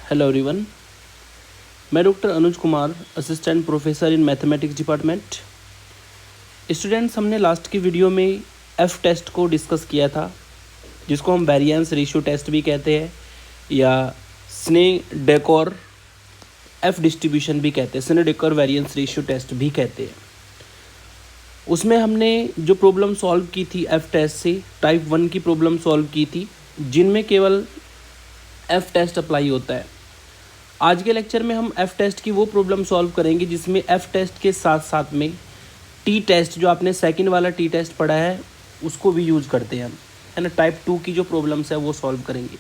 Hello everyone, मैं doctor Anuj Kumar, assistant professor in mathematics department. Students, हमने last की video में एफ टेस्ट को डिस्कस किया था, जिसको हम वेरिएंस रेशियो टेस्ट भी कहते हैं या स्ने-डेकर एफ डिस्ट्रीब्यूशन भी कहते हैं, स्ने-डेकर वेरिएंस रेशियो टेस्ट भी कहते हैं। उसमें हमने जो प्रॉब्लम सॉल्व की थी एफ टेस्ट से, टाइप 1 की प्रॉब्लम सॉल्व की थी, जिनमें केवल एफ टेस्ट अप्लाई होता है। आज के लेक्चर में हम एफ टेस्ट की वो प्रॉब्लम सॉल्व करेंगे जिसमें एफ टेस्ट के साथ साथ में टी टेस्ट, जो आपने सेकंड वाला टी टेस्ट पढ़ा है, उसको भी यूज़ करते हैं हम, है ना। टाइप 2 की जो प्रॉब्लम्स है वो सॉल्व करेंगे।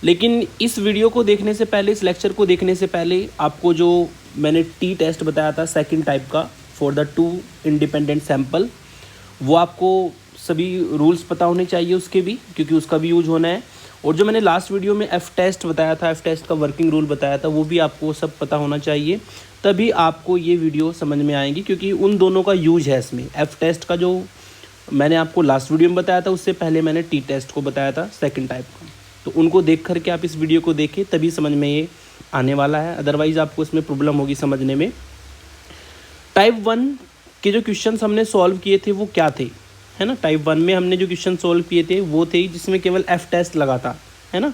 लेकिन इस वीडियो को देखने से पहले, इस लेक्चर को देखने से पहले, आपको जो मैंने टी टेस्ट बताया था सेकंड टाइप का फॉर द 2 इंडिपेंडेंट सैम्पल, वो आपको सभी रूल्स पता होने चाहिए उसके भी, क्योंकि उसका भी यूज होना है। और जो मैंने लास्ट वीडियो में एफ टेस्ट बताया था, एफ टेस्ट का वर्किंग रूल बताया था, वो भी आपको सब पता होना चाहिए, तभी आपको ये वीडियो समझ में आएगी, क्योंकि उन दोनों का यूज है इसमें। एफ टेस्ट का जो मैंने आपको लास्ट वीडियो में बताया था, उससे पहले मैंने टी टेस्ट को बताया था सेकंड टाइप का, तो उनको देख करके आप इस वीडियो को देखें, तभी समझ में ये आने वाला है, अदरवाइज़ आपको इसमें प्रॉब्लम होगी समझने में। टाइप 1 के जो क्वेश्चन हमने सॉल्व किए थे वो क्या थे, है ना। टाइप 1 में हमने जो क्वेश्चन सॉल्व किए थे वो थे जिसमें केवल एफ टेस्ट लगा था, है ना।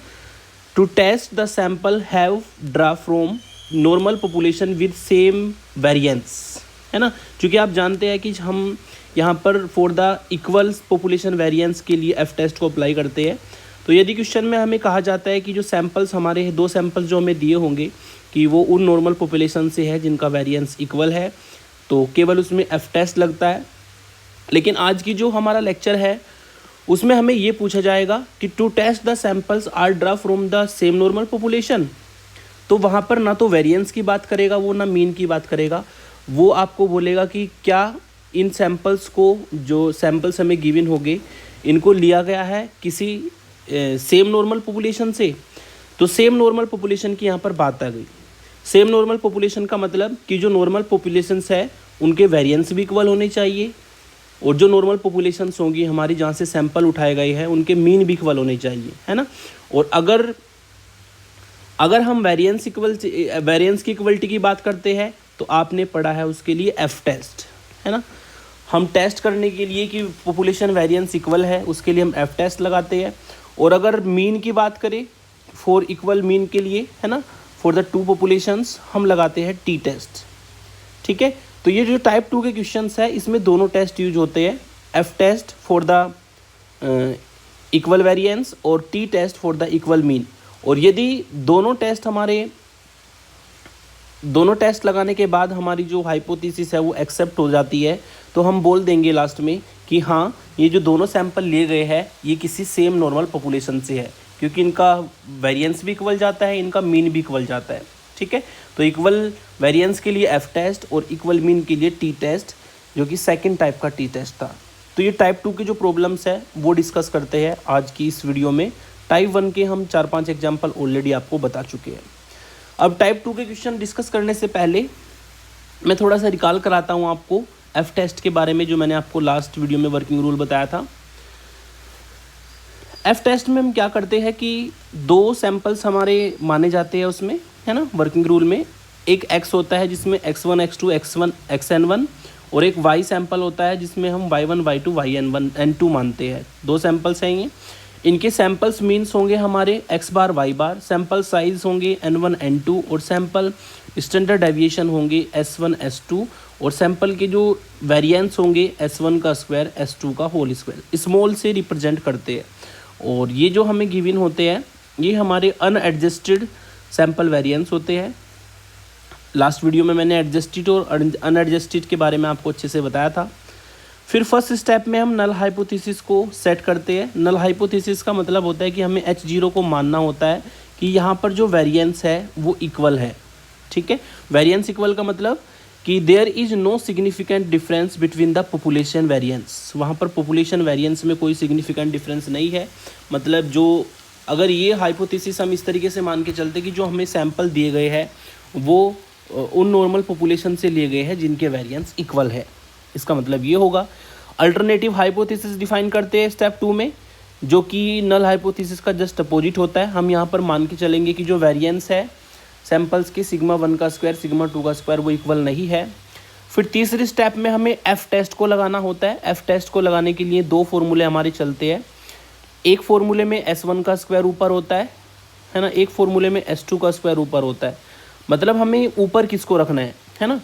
To test the sample have draw from normal population with same variance, है ना। क्योंकि आप जानते हैं कि हम यहाँ पर for the equal population variance के लिए एफ टेस्ट को अप्लाई करते हैं। तो यदि क्वेश्चन में हमें कहा जाता है कि जो सैम्पल्स हमारे 2 सैम्पल्स जो हमें दिए होंगे कि वो उन नॉर्मल पॉपुलेशन से है जिनका वेरिएंस इक्वल है, तो केवल उसमें एफ टेस्ट लगता है। लेकिन आज की जो हमारा लेक्चर है उसमें हमें ये पूछा जाएगा कि to test the samples are draw from the same normal population, तो वहाँ पर ना तो वेरिएंस की बात करेगा वो, ना मीन की बात करेगा वो। आपको बोलेगा कि क्या इन सैम्पल्स को, जो सैम्पल्स हमें गिवन होंगे, इनको लिया गया है किसी सेम नॉर्मल पॉपुलेशन से। तो सेम नॉर्मल पॉपुलेशन की यहाँ पर बात आ गई। सेम नॉर्मल पॉपुलेशन का मतलब कि जो नॉर्मल पॉपुलेशंस है उनके वेरिएंस भी इक्वल होने चाहिए, और जो नॉर्मल पॉपुलेशंस होंगी हमारी जहाँ से सैंपल उठाए गए हैं उनके मीन भी इक्वल होने चाहिए, है ना। और अगर हम वेरिएंस की इक्वलिटी की बात करते हैं तो आपने पढ़ा है उसके लिए एफ टेस्ट, है ना। हम टेस्ट करने के लिए कि पॉपुलेशन वेरिएंस इक्वल है, उसके लिए हम एफ टेस्ट लगाते हैं। और अगर मीन की बात करें, फॉर इक्वल मीन के लिए, है ना, फॉर द 2 पॉपुलेशंस, हम लगाते हैं टी टेस्ट, ठीक है। तो ये जो टाइप 2 के क्वेश्चंस है इसमें दोनों टेस्ट यूज होते हैं, F test for the equal variance और T test for the equal mean. और यदि दोनों टेस्ट लगाने के बाद हमारी जो हाइपोथेसिस है वो एक्सेप्ट हो जाती है, तो हम बोल देंगे लास्ट में कि हाँ, ये जो दोनों सैंपल लिए गए हैं ये किसी सेम नॉर्मल पॉपुलेशन से है, क्योंकि इनका वेरिएंस भी इक्वल जाता है, इनका मीन भी इक्वल जाता है, ठीक है। तो इक्वल वेरिएंस के लिए एफ टेस्ट और इक्वल मीन के लिए टी टेस्ट, जो कि सेकंड टाइप का टी टेस्ट था। तो ये टाइप 2 की जो प्रॉब्लम्स है वो डिस्कस करते हैं आज की इस वीडियो में। टाइप 1 के हम 4-5 एग्जाम्पल ऑलरेडी आपको बता चुके हैं। अब टाइप 2 के क्वेश्चन डिस्कस करने से पहले मैं थोड़ा सा रिकॉल कराता हूँ आपको एफ टेस्ट के बारे में, जो मैंने आपको लास्ट वीडियो में वर्किंग रूल बताया था। एफ टेस्ट में हम क्या करते हैं कि 2 सैंपल्स हमारे माने जाते हैं उसमें, है ना, वर्किंग रूल में। एक x होता है जिसमें x1 x2 xn1, और एक y सैंपल होता है जिसमें हम y1 y2 yn1 n2 मानते हैं। 2 सैंपल्स हैं ये। इनके सैंपल्स मीन्स होंगे हमारे x बार y बार, सैंपल साइज होंगे n1 n2, और सैंपल स्टैंडर्ड डेविएशन होंगे s1 s2, और सैंपल के जो वेरिएंस होंगे s1 का स्क्वायर s2 का होल स्क्वायर, स्मॉल से रिप्रेजेंट करते हैं। और ये जो हमें गिवन होते हैं ये हमारे अनएडजस्टेड सैंपल वेरिएंस होते हैं। लास्ट वीडियो में मैंने एडजस्टेड और अनएडजस्टेड के बारे में आपको अच्छे से बताया था। फिर फर्स्ट स्टेप में हम नल हाइपोथेसिस को सेट करते हैं। नल हाइपोथेसिस का मतलब होता है कि हमें H0 को मानना होता है कि यहाँ पर जो वेरिएंस है वो इक्वल है, ठीक है। वेरिएंस इक्वल का मतलब कि there is no significant difference between the population variance. वहाँ पर पॉपुलेशन वेरिएंस में कोई सिग्निफिकेंट डिफरेंस नहीं है। मतलब जो, अगर ये हाइपोथेसिस हम इस तरीके से मान के चलते कि जो हमें सैंपल दिए गए हैं वो उन नॉर्मल पॉपुलेशन से लिए गए हैं जिनके वेरिएंस इक्वल है, इसका मतलब ये होगा। अल्टरनेटिव हाइपोथेसिस डिफाइन करते हैं स्टेप 2 में जो कि नल हाइपोथेसिस का जस्ट अपोजिट होता है। हम यहाँ पर मान के चलेंगे कि जो वेरिएंस है सैंपल्स के सिग्मा 1 का स्क्वायर सिग्मा 2 का स्क्वायर वो इक्वल नहीं है। फिर तीसरे स्टेप में हमें एफ टेस्ट को लगाना होता है। एफ टेस्ट को लगाने के लिए दो फॉर्मूले हमारे चलते हैं। एक फॉर्मूले में S1 का स्क्वायर ऊपर होता है ना, एक फॉर्मूले में S2 का स्क्वायर ऊपर होता है। मतलब हमें ऊपर किसको रखना है ना,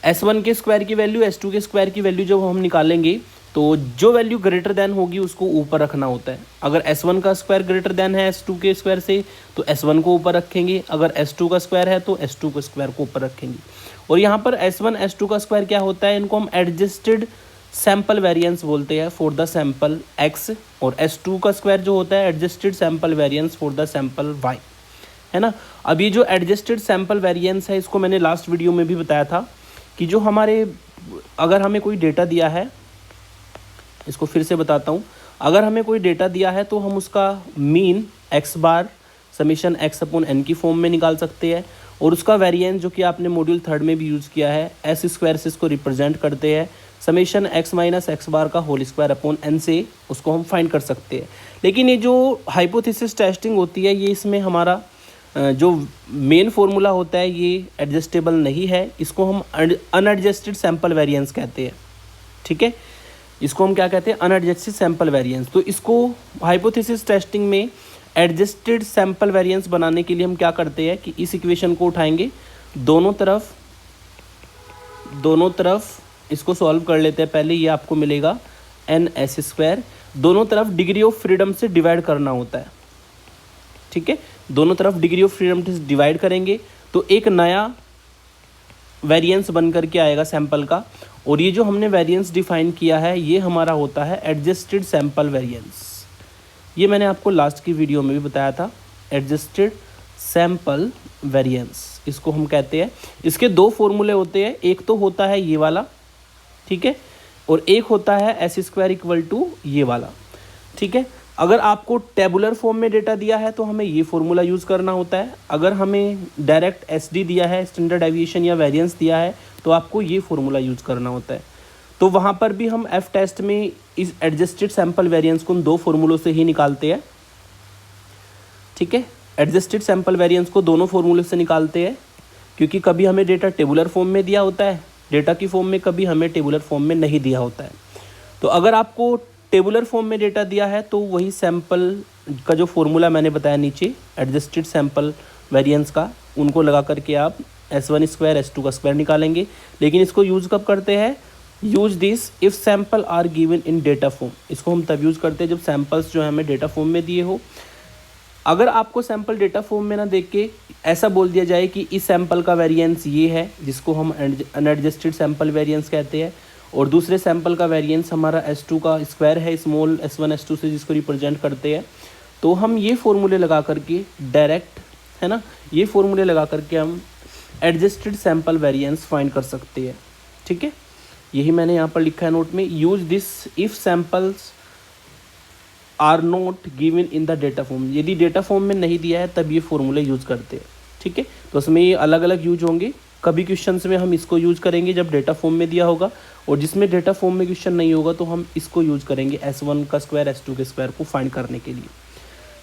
S1 के स्क्वायर की वैल्यू S2 के स्क्वायर की वैल्यू जब हम निकालेंगे तो जो वैल्यू ग्रेटर देन होगी उसको ऊपर रखना होता है। अगर S1 का स्क्वायर ग्रेटर देन है S2 के स्क्वायर से तो S1 को ऊपर रखेंगे, अगर S2 का स्क्वायर है तो S2 के स्क्वायर को ऊपर रखेंगे। और यहाँ पर S1 S2 का स्क्वायर क्या होता है, इनको हम एडजस्टेड सैंपल वेरिएंस बोलते हैं फॉर द सैंपल x, और S2 का स्क्वायर जो होता है adjusted sample variance for the sample y, है ना। अब ये जो एडजस्टेड सैंपल वेरिएंस है इसको मैंने लास्ट वीडियो में भी बताया था कि जो हमारे अगर हमें कोई डेटा दिया है, इसको फिर से बताता हूँ, अगर हमें कोई डेटा दिया है तो हम उसका मीन x बार समीशन x अपॉन n की फॉर्म में निकाल सकते हैं, और उसका वेरिएंस जो कि आपने मॉड्यूल 3 में भी यूज़ किया है s स्क्वायर से इसको रिप्रेजेंट करते हैं समीशन x माइनस एक्स बार का होल स्क्वायर अपॉन n से उसको हम फाइंड कर सकते हैं। लेकिन ये जो हाइपोथेसिस टेस्टिंग होती है ये इसमें हमारा जो मेन फार्मूला होता है ये एडजस्टेबल नहीं है, इसको हम अनएडजस्टेड सैंपल वेरिएंस कहते हैं। ठीक है, इसको हम क्या कहते हैं, अनएडजस्टेड सैंपल वेरिएंस। तो इसको हाइपोथेसिस टेस्टिंग में एडजस्टेड सैंपल वेरिएंस बनाने के लिए हम क्या करते हैं कि इस इक्वेशन को उठाएंगे, दोनों तरफ इसको सॉल्व कर लेते हैं। पहले ये आपको मिलेगा NS स्क्वायर, दोनों तरफ डिग्री ऑफ फ्रीडम से डिवाइड करना होता है। ठीक है, दोनों तरफ डिग्री ऑफ फ्रीडम से डिवाइड करेंगे तो एक नया वेरिएंस बन करके आएगा सैंपल का, और ये जो हमने वेरिएंस डिफाइन किया है ये हमारा होता है एडजस्टेड सैंपल वेरिएंस। ये मैंने आपको लास्ट की वीडियो में भी बताया था, एडजस्टेड सैंपल वेरिएंस इसको हम कहते हैं। इसके दो फॉर्मूले होते हैं, एक तो होता है ये वाला, ठीक है, और एक होता है S स्क्वायर इक्वल टू ये वाला। ठीक है, अगर आपको टेबुलर फॉर्म में डेटा दिया है तो हमें ये फॉर्मूला यूज़ करना होता है। अगर हमें डायरेक्ट SD दिया है, स्टैंडर्ड डेविएशन या वेरिएंस दिया है, तो आपको ये फॉर्मूला यूज़ करना होता है। तो वहाँ पर भी हम F टेस्ट में इस एडजस्टेड सैंपल वेरिएंस को उन दो फॉर्मूलों से ही निकालते हैं। ठीक है, एडजस्टेड सैंपल वेरिएंस को दोनों फॉर्मूले से निकालते हैं, क्योंकि कभी हमें डेटा टेबुलर फॉर्म में दिया होता है डेटा की फॉर्म में, कभी हमें टेबुलर फॉर्म में नहीं दिया होता है। तो अगर आपको टेबुलर फॉर्म में डेटा दिया है तो वही सैंपल का जो फॉर्मूला मैंने बताया नीचे एडजस्टेड सैंपल वेरिएंस का, उनको लगा करके आप S1 स्क्वायर S2 का स्क्वायर निकालेंगे। लेकिन इसको यूज़ कब करते हैं, use this if sample are given in data form. इसको हम तब यूज़ करते हैं जब सैंपल्स जो है हमें डेटा फॉर्म में दिए हो। अगर आपको सैंपल डेटा फॉर्म में ना देख के ऐसा बोल दिया जाए कि इस सैंपल का वेरिएंस ये है, जिसको हम अनएडजस्टेड सैंपल वेरिएंस कहते हैं, और दूसरे सैंपल का वेरिएंस हमारा S2 का स्क्वायर है, स्मॉल S1 S2 से जिसको रिप्रेजेंट करते हैं, तो हम ये फॉर्मूले लगा करके डायरेक्ट, है ना, ये फॉर्मूले लगा करके हम एडजस्टेड सैंपल वेरिएंस फाइंड कर सकते हैं। ठीक है, यही मैंने यहाँ पर लिखा है नोट में, use this if samples are not given in the data form. यदि डेटा फॉर्म में नहीं दिया है तब ये फॉर्मूले यूज़ करते हैं। ठीक है, तो उसमें ये अलग अलग यूज होंगे। कभी क्वेश्चंस में हम इसको यूज़ करेंगे जब डेटा फॉर्म में दिया होगा, और जिसमें डेटा फॉर्म में क्वेश्चन नहीं होगा तो हम इसको यूज़ करेंगे S1 का स्क्वायर S2 के स्क्वायर को फाइंड करने के लिए।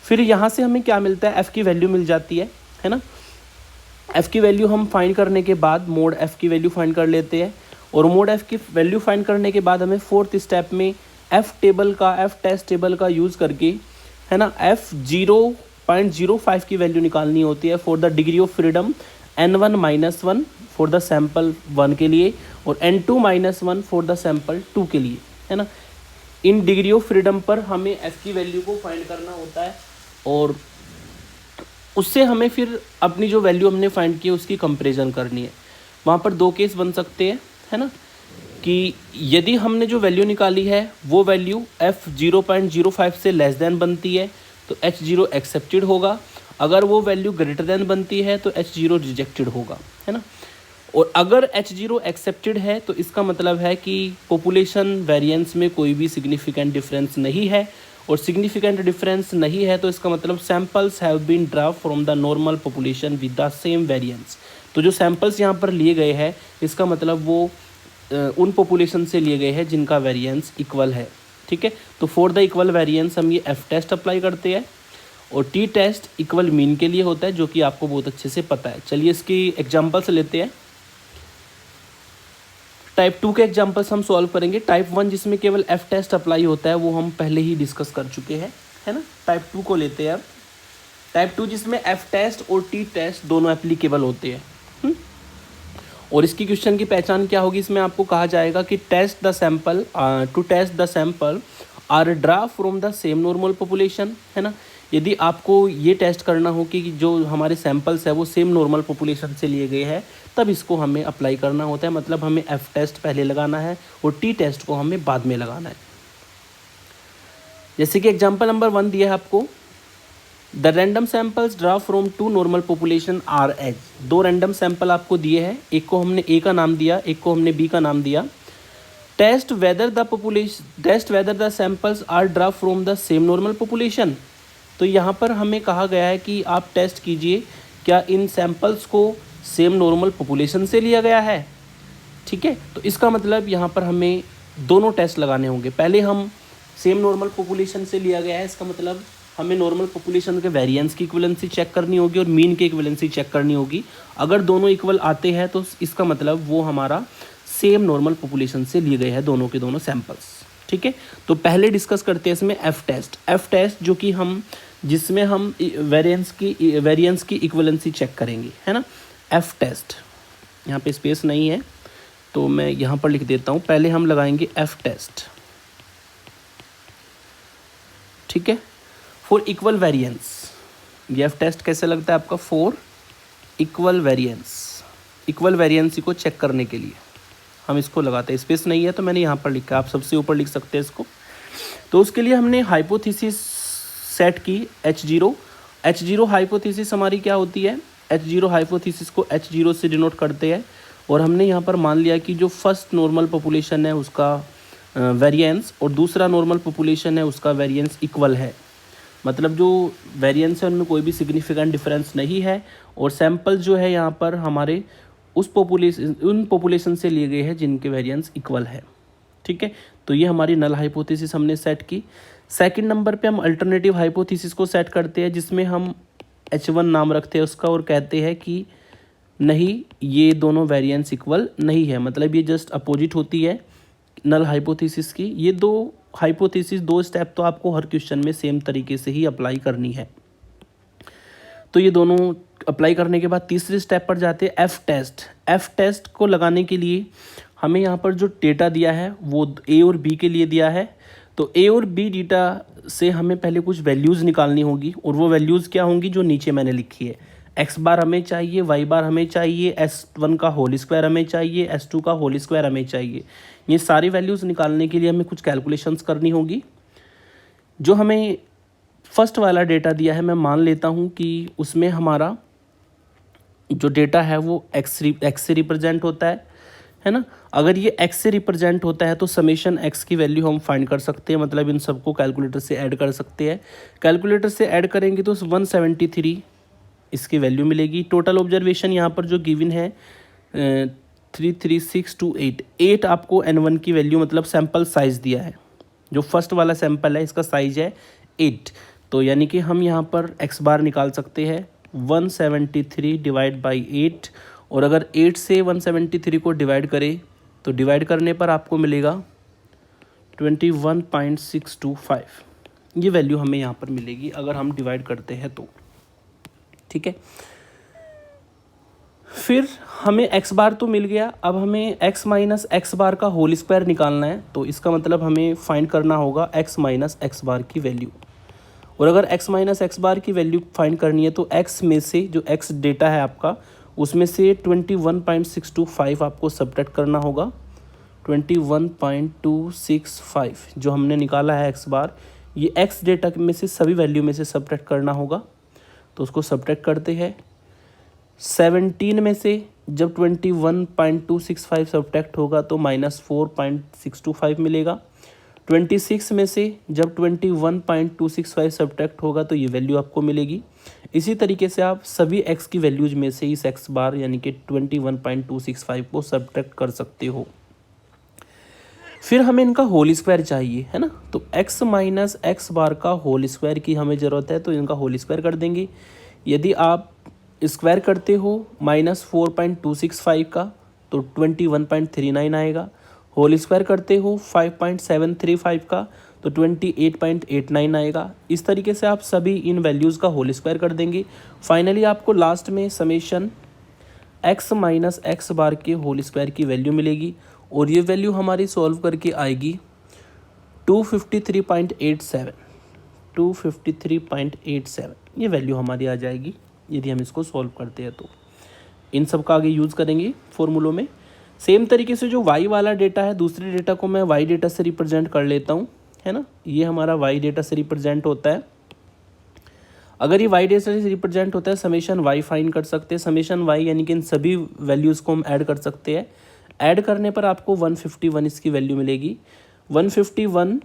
फिर यहाँ से हमें क्या मिलता है, F की वैल्यू मिल जाती है ना। F की वैल्यू हम फाइंड करने के बाद मोड F की वैल्यू फाइंड कर लेते हैं, और मोड F की वैल्यू फाइंड करने के बाद हमें फोर्थ स्टेप में F टेस्ट टेबल का यूज़ करके, है ना, F 0.05 की वैल्यू निकालनी होती है for the degree of freedom N1-1 for the sample 1 के लिए, और N2-1 फॉर द सैंपल 2 के लिए, है ना। इन डिग्री ऑफ फ्रीडम पर हमें F की वैल्यू को फाइंड करना होता है, और उससे हमें फिर अपनी जो वैल्यू हमने फाइंड की है उसकी कंपैरिजन करनी है। वहाँ पर दो केस बन सकते हैं, है ना, कि यदि हमने जो वैल्यू निकाली है वो वैल्यू F 0.05 से लेस देन बनती है तो H0 एक्सेप्टेड होगा, अगर वो वैल्यू ग्रेटर देन बनती है तो H0 रिजेक्टेड होगा, है ना। और अगर H0 एक्सेप्टेड है तो इसका मतलब है कि पॉपुलेशन वेरिएंस में कोई भी सिग्निफिकेंट डिफरेंस नहीं है, और सिग्निफिकेंट डिफरेंस नहीं है तो इसका मतलब samples have been draw from the normal population with the same variance. तो जो सैंपल्स यहाँ पर लिए गए हैं इसका मतलब वो उन पॉपुलेशन से लिए गए हैं जिनका वेरिएंस इक्वल है। ठीक है। तो फॉर द इक्वल वेरिएंस हम ये एफ टेस्ट अप्लाई करते हैं और टी टेस्ट इक्वल मीन के लिए होता है, जो कि आपको बहुत अच्छे से पता है। चलिए इसकी एग्जांपल्स लेते हैं। टाइप 2 के एग्जांपल्स हम सॉल्व करेंगे। टाइप 1 जिसमें केवल एफ टेस्ट अप्लाई होता है वो हम पहले ही डिस्कस कर चुके हैं, है ना। टाइप 2 को लेते हैं अब। टाइप 2 जिसमें एफ टेस्ट और टी टेस्ट दोनों एप्लीकेबल होते हैं। और इसकी क्वेश्चन की पहचान क्या होगी, इसमें आपको कहा जाएगा कि test the sample to test the sample are draw from the same normal population, है ना। यदि आपको ये टेस्ट करना हो कि जो हमारे सैंपल्स है वो सेम नॉर्मल पॉपुलेशन से लिए गए हैं, तब इसको हमें अप्लाई करना होता है। मतलब हमें एफ टेस्ट पहले लगाना है और टी टेस्ट को हमें बाद में लगाना है। जैसे कि एग्जांपल नंबर 1 दिया है आपको, the random samples draw from 2 normal population are as. 2 random sample आपको दिए हैं, एक को हमने ए का नाम दिया, एक को हमने बी का नाम दिया। Test whether the samples are draw from the same normal population. तो यहाँ पर हमें कहा गया है कि आप टेस्ट कीजिए क्या इन सैंपल्स को सेम नॉर्मल पॉपुलेशन से लिया गया है, ठीक है। तो इसका मतलब यहाँ पर हमें दोनों टेस्ट लगाने होंगे। पहले हम सेम नॉर्मल पॉपुलेशन से लिया गया है, इसका मतलब हमें नॉर्मल पॉपुलेशन के वेरिएंस की इक्विवेलेंसी चेक करनी होगी और मीन की इक्विवेलेंसी चेक करनी होगी। अगर दोनों इक्वल आते हैं तो इसका मतलब वो हमारा सेम नॉर्मल पॉपुलेशन से लिए गए हैं दोनों के दोनों सैंपल्स, ठीक है। तो पहले डिस्कस करते हैं इसमें एफ टेस्ट जो कि जिसमें हम वेरिएंस की इक्विवेलेंसी चेक करेंगे, है ना। एफ टेस्ट, यहाँ पे स्पेस नहीं है तो मैं यहाँ पर लिख देता हूँ। पहले हम लगाएंगे एफ टेस्ट, ठीक है, फॉर इक्वल वेरिएंस। ये एफ टेस्ट कैसे लगता है आपका, फॉर इक्वल वेरिएंस को चेक करने के लिए हम इसको लगाते हैं। स्पेस नहीं है तो मैंने यहाँ पर लिखा, आप सबसे ऊपर लिख सकते हैं इसको। तो उसके लिए हमने हाइपोथेसिस सेट की H0 हाइपोथेसिस हमारी क्या होती है, H0 हाइपोथेसिस को H0 से डिनोट करते हैं। और हमने यहाँ पर मान लिया कि जो फर्स्ट नॉर्मल पॉपुलेशन है उसका वेरिएंस और दूसरा नॉर्मल पॉपुलेशन है उसका वेरिएंस इक्वल है। मतलब जो वेरिएंस है उनमें कोई भी सिग्निफिकेंट डिफरेंस नहीं है और सैंपल जो है यहाँ पर हमारे उन पॉपुलेशन से लिए गए हैं जिनके वेरिएंस इक्वल है, ठीक है। तो ये हमारी नल हाइपोथेसिस हमने सेट की। सेकंड नंबर पे हम अल्टरनेटिव हाइपोथेसिस को सेट करते हैं जिसमें हम H1 नाम रखते हैं उसका और कहते हैं कि नहीं, ये दोनों वेरिएंस इक्वल नहीं है। मतलब ये जस्ट अपोजिट होती है नल हाइपोथेसिस की। ये दो हाइपोथेसिस, 2 स्टेप तो आपको हर क्वेश्चन में सेम तरीके से ही अप्लाई करनी है। तो ये दोनों अप्लाई करने के बाद तीसरे स्टेप पर जाते हैं एफ टेस्ट को लगाने के लिए हमें यहाँ पर जो डेटा दिया है वो ए और बी के लिए दिया है। तो ए और बी डेटा से हमें पहले कुछ वैल्यूज़ निकालनी होगी और वो वैल्यूज़ क्या होंगी जो नीचे मैंने लिखी है। एक्स बार हमें चाहिए, वाई बार हमें चाहिए, S1 का होल स्क्वायर हमें चाहिए, S2 का होल स्क्वायर हमें चाहिए। ये सारी वैल्यूज़ निकालने के लिए हमें कुछ कैलकुलेशंस करनी होगी। जो हमें फर्स्ट वाला डेटा दिया है मैं मान लेता हूँ कि उसमें हमारा जो डेटा है वो एक्स से रिप्रेजेंट होता है ना। अगर ये x से रिप्रेजेंट होता है तो समेशन x की वैल्यू हम फाइंड कर सकते हैं। मतलब इन सबको कैलकुलेटर से ऐड कर सकते हैं। कैलकुलेटर से ऐड करेंगे तो 173 इसकी वैल्यू मिलेगी। टोटल ऑब्जर्वेशन यहाँ पर जो गिवन है 33628, 8 आपको N1 की वैल्यू मतलब सैंपल साइज़ दिया है। जो फर्स्ट वाला सैंपल है इसका साइज़ है 8। तो यानी कि हम यहाँ पर x बार निकाल सकते हैं 173 डिवाइड बाई 8। और अगर 8 से 173 को डिवाइड करें तो डिवाइड करने पर आपको मिलेगा 21.625। ये वैल्यू हमें यहाँ पर मिलेगी अगर हम डिवाइड करते हैं तो, ठीक है। फिर हमें x बार तो मिल गया, अब हमें x माइनस एक्स बार का होल स्क्वायर निकालना है। तो इसका मतलब हमें फाइंड करना होगा x माइनस एक्स बार की वैल्यू। और अगर x माइनस एक्स बार की वैल्यू फाइंड करनी है तो x में से जो x डेटा है आपका उसमें से 21.625 आपको सब्ट्रैक्ट करना होगा। 21.265 जो हमने निकाला है x बार, ये x डेटा में से सभी वैल्यू में से सब्ट्रैक्ट करना होगा। तो उसको सब्ट्रैक्ट करते हैं। 17 में से जब 21.265 सब्ट्रैक्ट होगा तो -4.625 मिलेगा। 26 में से जब 21.265 सब्ट्रैक्ट होगा तो ये वैल्यू आपको मिलेगी। इसी तरीके से आप सभी x की वैल्यूज में से इस x बार यानी कि 21.265 को सब्ट्रैक्ट कर सकते हो। फिर हमें इनका होल स्क्वायर चाहिए, है ना। तो x माइनस एक्स बार का होल स्क्वायर की हमें ज़रूरत है, तो इनका होल स्क्वायर कर देंगे। यदि आप स्क्वायर करते हो -4.265 का तो 21.39 आएगा। होल स्क्वायर करते हो 5.735 का तो 28.89 आएगा। इस तरीके से आप सभी इन वैल्यूज़ का होल स्क्वायर कर देंगे। फाइनली आपको लास्ट में समेशन x माइनस एक्स बार के होल स्क्वायर की वैल्यू मिलेगी और ये वैल्यू हमारी सॉल्व करके आएगी 253.87। 253.87 ये वैल्यू हमारी आ जाएगी यदि हम इसको सॉल्व करते हैं। तो इन सब का आगे यूज़ करेंगे फॉर्मूलों में। सेम तरीके से जो y वाला डेटा है, दूसरे डेटा को मैं y डेटा से रिप्रेजेंट कर लेता हूँ, है ना। ये हमारा y डेटा से रिप्रेजेंट होता है। अगर ये y डेटा से रिप्रेजेंट होता है, समेशन y फाइंड कर सकते हैं। समेशन y यानी कि इन सभी वैल्यूज़ को हम ऐड कर सकते हैं। ऐड करने पर आपको 151 इसकी वैल्यू मिलेगी। 151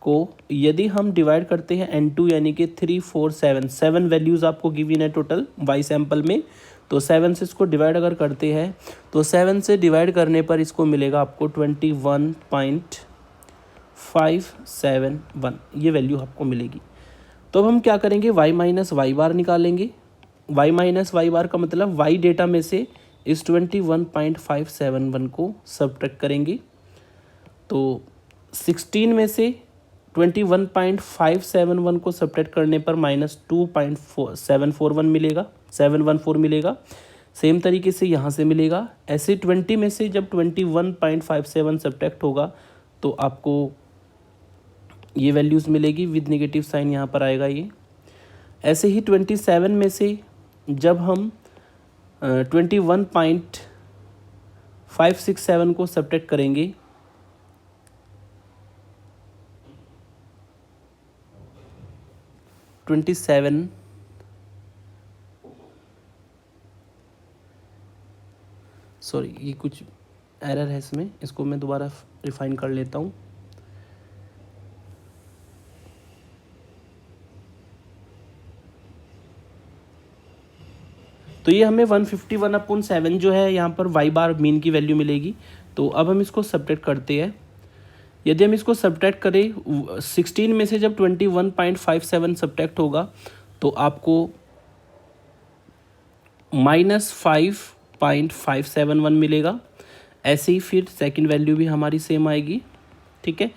को यदि हम डिवाइड करते हैं n2 यानी कि 3 4 7 7 वैल्यूज़ आपको गिवन है टोटल y सैम्पल में, तो 7 से इसको डिवाइड अगर करते हैं तो 7 से डिवाइड करने पर इसको मिलेगा आपको 21.571 ये वैल्यू आपको मिलेगी। तो अब हम क्या करेंगे, y माइनस वाई बार निकालेंगे। y माइनस वाई बार का मतलब y डेटा में से इस 21.571 को सब्ट्रैक्ट करेंगे। तो 16 में से 21.571 को सब्ट्रैक्ट करने पर -2.741 मिलेगा, 714 मिलेगा। सेम तरीके से यहाँ से मिलेगा। ऐसे 20 में से जब 21.57 सब्ट्रैक्ट होगा तो आपको ये वैल्यूज़ मिलेगी, विद नेगेटिव साइन यहाँ पर आएगा ये। ऐसे ही 27 में से जब हम 21.567 को सब्ट्रैक्ट करेंगे सॉरी ये कुछ एरर है इसमें, इसको मैं दोबारा रिफाइन कर लेता हूँ। तो ये हमें 151/7 जो है यहाँ पर y बार मीन की वैल्यू मिलेगी। तो अब हम इसको सब्ट्रैक्ट करते हैं। यदि हम इसको सब्ट्रैक्ट करें 16 में से जब 21.57 सब्ट्रैक्ट होगा तो आपको -5.571 मिलेगा। ऐसे ही फिर सेकंड वैल्यू भी हमारी सेम आएगी, ठीक है।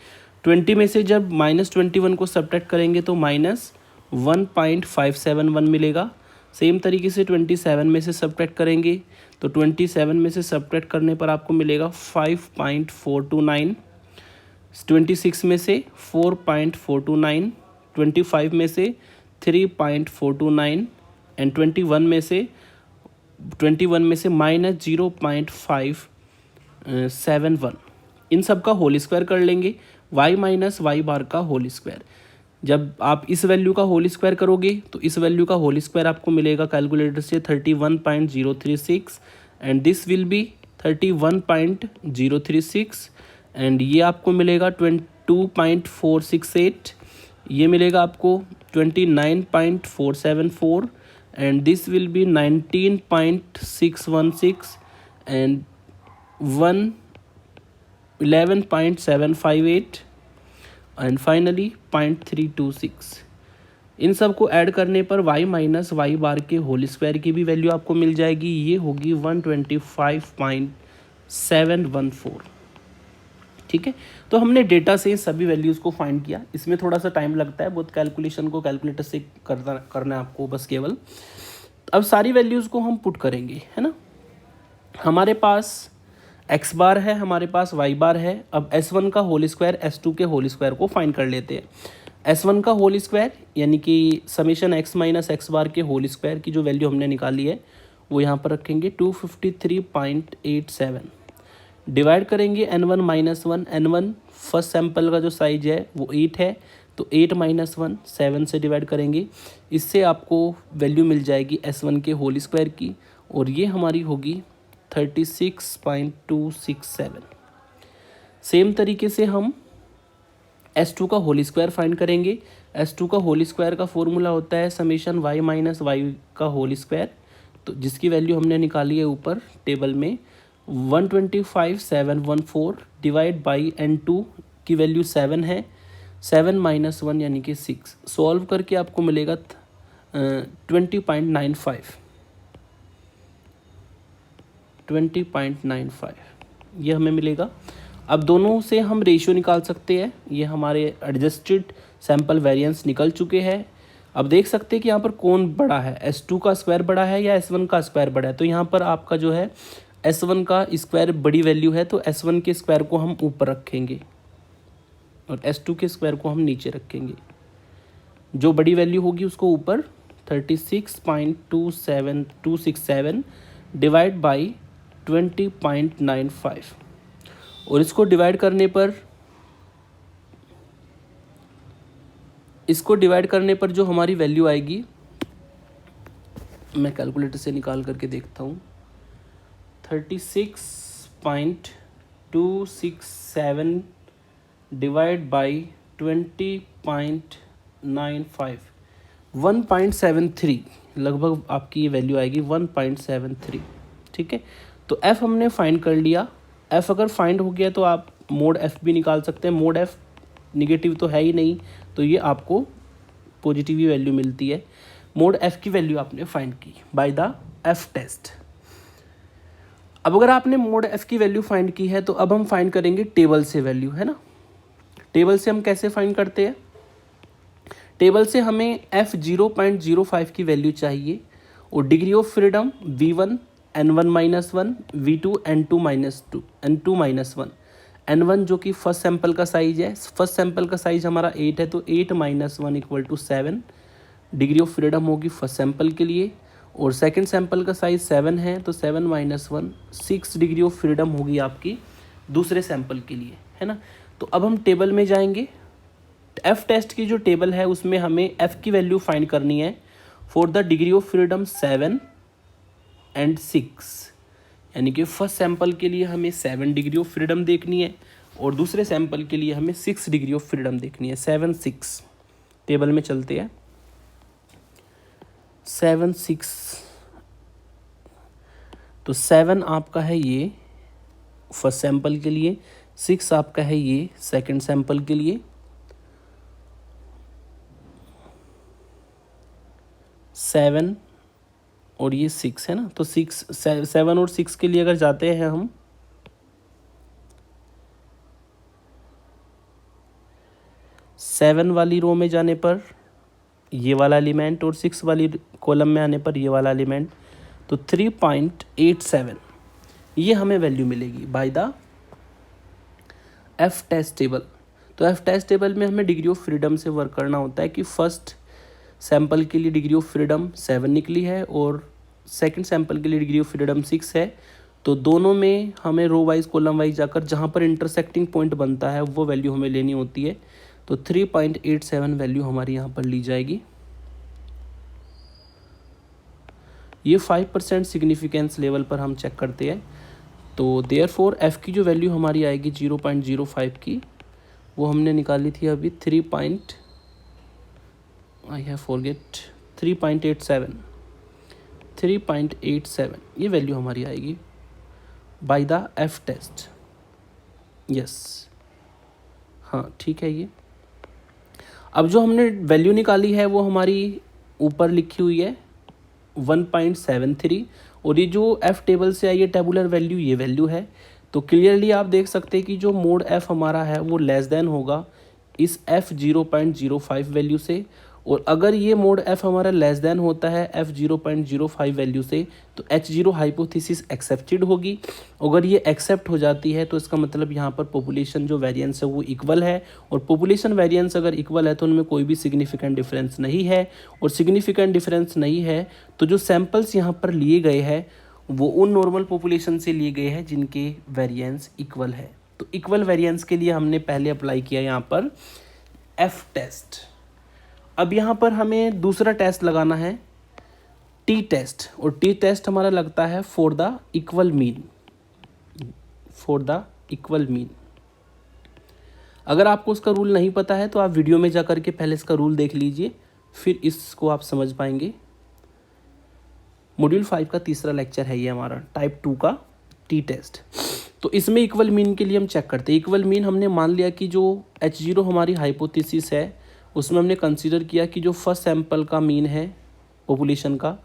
20 में से जब -21 को सब्ट्रैक्ट करेंगे तो -1.571 मिलेगा। सेम तरीके से 27 में से सब्ट्रैक्ट करेंगे तो 27 में से सब्ट्रैक्ट करने पर आपको मिलेगा 5.429। 26 में से 4.429, 25 में से 3.429 एंड 21 में से -0.571। इन सब का होल स्क्वायर कर लेंगे। y माइनस वाई बार का होल स्क्वायर, जब आप इस वैल्यू का होल स्क्वायर करोगे तो इस वैल्यू का होल स्क्वायर आपको मिलेगा कैलकुलेटर से 31.036 and this will be 31.036 and ये आपको मिलेगा 22.468, ये मिलेगा आपको 29.474 and this will be 19.616 and 11.758 and finally 0.326। इन सब को ऐड करने पर y माइनस वाई बार के होल स्क्वायर की भी वैल्यू आपको मिल जाएगी। ये होगी 125.714, ठीक है। तो हमने डेटा से सभी वैल्यूज़ को फाइंड किया। इसमें थोड़ा सा टाइम लगता है, बहुत कैलकुलेशन को कैलकुलेटर से करना है आपको बस केवल। अब सारी वैल्यूज़ को हम पुट करेंगे, है ना। हमारे पास x बार है, हमारे पास y बार है। अब s1 का होल स्क्वायर s2 के होल स्क्वायर को फाइंड कर लेते हैं। s1 का होल स्क्वायर यानी कि समेशन x माइनस एक्स बार के होल स्क्वायर की जो वैल्यू हमने निकाली है वो यहाँ पर रखेंगे 253.87। डिवाइड करेंगे n1 minus 1, n1 first sample का जो साइज है वो 8 है, तो 8 माइनस 1 7 से डिवाइड करेंगे। इससे आपको वैल्यू मिल जाएगी s1 के होल स्क्वायर की और ये हमारी होगी 36.267। सेम तरीके से हम s2 का होल स्क्वायर फाइंड करेंगे। s2 का होल स्क्वायर का फॉर्मूला होता है समेशन y माइनस वाई का होल स्क्वायर, तो जिसकी वैल्यू हमने निकाली है ऊपर टेबल में 125,714 डिवाइड बाई N2 की वैल्यू 7 है, 7 माइनस 1 यानी कि 6। सॉल्व करके आपको मिलेगा 20.95 ये हमें मिलेगा। अब दोनों से हम रेशियो निकाल सकते हैं। ये हमारे एडजस्टेड सैम्पल वेरिएंस निकल चुके हैं। अब देख सकते हैं कि यहाँ पर कौन बड़ा है, S2 का स्क्वायर बड़ा है या S1 का स्क्वायर बड़ा है। तो यहाँ पर आपका जो है S1 का स्क्वायर बड़ी वैल्यू है, तो S1 के स्क्वायर को हम ऊपर रखेंगे और S2 के स्क्वायर को हम नीचे रखेंगे। जो बड़ी वैल्यू होगी उसको ऊपर 36.27267 डिवाइड बाई 20.95 और इसको डिवाइड करने पर जो हमारी वैल्यू आएगी, मैं कैलकुलेटर से निकाल करके देखता हूँ, 36.267 डिवाइड बाई 20.95 1.73 लगभग आपकी ये वैल्यू आएगी 1.73। ठीक है, तो f हमने फाइंड कर लिया। f अगर फाइंड हो गया तो आप मोड f भी निकाल सकते हैं। मोड f निगेटिव तो है ही नहीं, तो ये आपको पॉजिटिव ही वैल्यू मिलती है। मोड f की वैल्यू आपने फाइंड की बाय द f टेस्ट। अब अगर आपने मोड f की वैल्यू फाइंड की है तो अब हम फाइंड करेंगे टेबल से वैल्यू, है ना। टेबल से हम कैसे फाइंड करते हैं? टेबल से हमें f 0.05 की वैल्यू चाहिए और degree of freedom v1 n1 minus 1 v2 n2 minus 2 n2 minus 1 n1 जो कि फर्स्ट सैंपल का साइज है। फर्स्ट सैंपल का साइज हमारा 8 है, तो 8 minus 1 equal to 7 degree of freedom होगी फर्स्ट सैंपल के लिए। और सेकंड सैंपल का साइज 7 है, तो 7 माइनस 1 6 डिग्री ऑफ फ्रीडम होगी आपकी दूसरे सैंपल के लिए, है ना। तो अब हम टेबल में जाएंगे। एफ टेस्ट की जो टेबल है उसमें हमें एफ की वैल्यू फाइंड करनी है for the degree of freedom 7 and 6, यानी कि फर्स्ट सैंपल के लिए हमें 7 डिग्री ऑफ फ्रीडम देखनी है और दूसरे सैंपल के लिए हमें 6 डिग्री ऑफ फ्रीडम देखनी है। 7 6 टेबल में चलते हैं। 7 6 तो 7 आपका है ये फर्स्ट सैंपल के लिए, 6 आपका है ये सेकंड सैंपल के लिए। 7 और ये 6 है ना, तो 7 और 6 के लिए अगर जाते हैं हम, सेवन वाली रो में जाने पर ये वाला एलिमेंट और 6 वाली कॉलम में आने पर ये वाला एलिमेंट, तो 3.87 ये हमें वैल्यू मिलेगी by the F test table. तो एफ टेस्ट टेबल में हमें डिग्री ऑफ फ्रीडम से वर्क करना होता है कि फर्स्ट सैंपल के लिए डिग्री ऑफ फ्रीडम 7 निकली है और सेकंड सैंपल के लिए डिग्री ऑफ फ्रीडम 6 है। तो दोनों में हमें रो वाइज कॉलम वाइज जाकर जहाँ पर इंटरसेक्टिंग पॉइंट बनता है वो वैल्यू हमें लेनी होती है। तो 3.87 वैल्यू हमारी यहाँ पर ली जाएगी। ये 5% सिग्निफिकेंस लेवल पर हम चेक करते हैं। तो देयरफॉर एफ़ की जो वैल्यू हमारी आएगी 0.05 की, वो हमने निकाली थी अभी 3.87 ये वैल्यू हमारी आएगी by the F test. Yes, हाँ ठीक है। ये अब जो हमने वैल्यू निकाली है वो हमारी ऊपर लिखी हुई है 1.73 और ये जो एफ टेबल से आई है टेबुलर वैल्यू, ये वैल्यू है। तो क्लियरली आप देख सकते हैं कि जो मोड एफ हमारा है वो लेस देन होगा इस एफ 0.05 वैल्यू से, और अगर ये मोड एफ हमारा लेस देन होता है एफ 0.05 वैल्यू से तो H0 हाइपोथेसिस एक्सेप्टेड होगी। अगर ये एक्सेप्ट हो जाती है तो इसका मतलब यहाँ पर पॉपुलेशन जो वेरिएंस है वो इक्वल है, और पॉपुलेशन वेरिएंस अगर इक्वल है तो उनमें कोई भी सिग्निफिकेंट डिफरेंस नहीं है, और सिग्निफिकेंट डिफरेंस नहीं है तो जो सैंपल्स यहाँ पर लिए गए हैं वो उन नॉर्मल पॉपुलेशन से लिए गए हैं जिनके वेरिएंस इक्वल है। तो इक्वल वेरिएंस के लिए हमने पहले अप्लाई किया यहाँ पर एफ टेस्ट। अब यहाँ पर हमें दूसरा टेस्ट लगाना है टी टेस्ट, और टी टेस्ट हमारा लगता है फॉर द इक्वल मीन। अगर आपको उसका रूल नहीं पता है तो आप वीडियो में जा कर के पहले इसका रूल देख लीजिए, फिर इसको आप समझ पाएंगे। मॉड्यूल 5 का तीसरा लेक्चर है ये हमारा टाइप 2 का टी टेस्ट। तो इसमें इक्वल मीन के लिए हम चेक करते हैं। इक्वल मीन हमने मान लिया कि जो H0 हमारी हाइपोथेसिस है उसमें हमने कंसीडर किया कि जो फर्स्ट सैंपल का मीन है पॉपुलेशन का,